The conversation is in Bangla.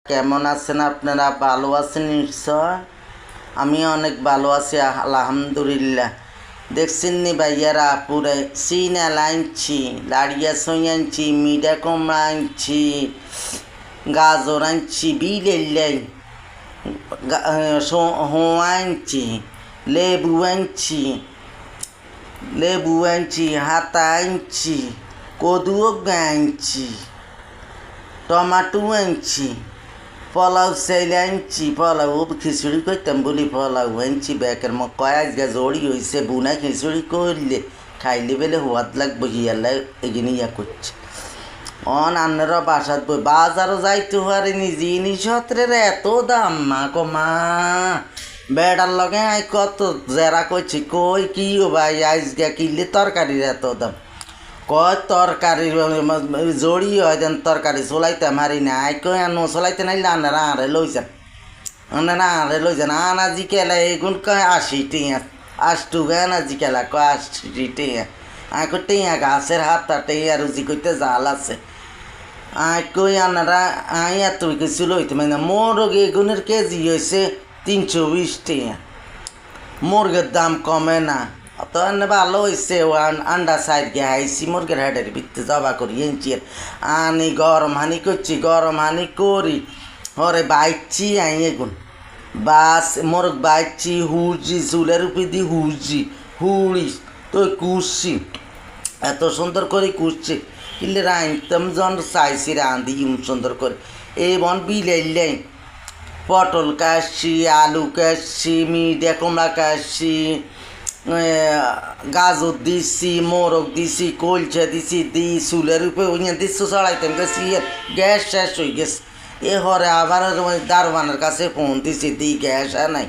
কেমন আছেন আপনারা? ভালো আছেন নিশ্চয়? আমি অনেক ভালো আছি আলহামদুলিল্লাহ। দেখছেন নি ভাইয়ারা পুরে সিনাল আনছি, লাড়িয়া সই আনছি, মিঠা কুমড়া আনছি, গাজর আনছি, বিলেল্লাই আনছি, লেবু আনছি, হাতা আনছি, কদুও আনছি, টমাটো আনছি, পোলাও চাইলে আনছি, পোলাও খিচুড়ি করতাম বলি পোলাও আনছি ব্যাকের কয়েক গা জড়ি হয়েছে বুনা খিচুড়ি করলে খাইলে বেলে হওয়াত লাগবো হিয়াল্লা এগিয়ে ইয়া করছে আন্নারা বাসাত বই বাজারও যাইতে পারিনি জিনিসপত্রের এত দাম মা কো মা বেড়ার লগে আই কত জেরা করছি কই কি ও ভাই আইসগা কিনলে তরকারির এত দাম কয় তরকারি জড়ি হয় যেন তরকারি চলাইতে মারি না আই কই আনো চলাইতে নাইলে আনারা আরে লই যান আনাজি কেলা এগুন কয় 80 টিয়া 80 আনাজি কেলা কয় 80 টিয়া আই কই টিয়া গাছের হাতটা টিয়া রুজি করতে জাল আছে আই কই আনারা আই এত কিছু লইতে মানে মোর এগুনের কেজি হয়েছে 320 টিয়া মুরগের দাম কমে না তো ভালো হয়েছে আন্ডা সাইড গিয়ে আইসি মুরগের হাটের ভিত্তি জবা করি এনছি আনি গরম হানি করছি গরম হানি করি হরে বাইছি আই এগুন বাস মোরগ বাইছি হুজি চুলের উপরে দি হুড়ি তো কুসছি এত সুন্দর করে কুসছি কিনলে রাইতাম জন চাইছি রাঁধি সুন্দর করে এই বন বিলেই পটল কাটছি আলু কাটছি মিঠা কুমড়া কাটছি গাজর দিছি মোরগ দিছি কলচা দিছি চুলের উপরে ওই দিচ্ছ চড়াইতাম গেছি গ্যাস শেষ হয়ে গেছে এ হরে আবার দারোয়ানের কাছে ফোন দিছি গ্যাস আর নাই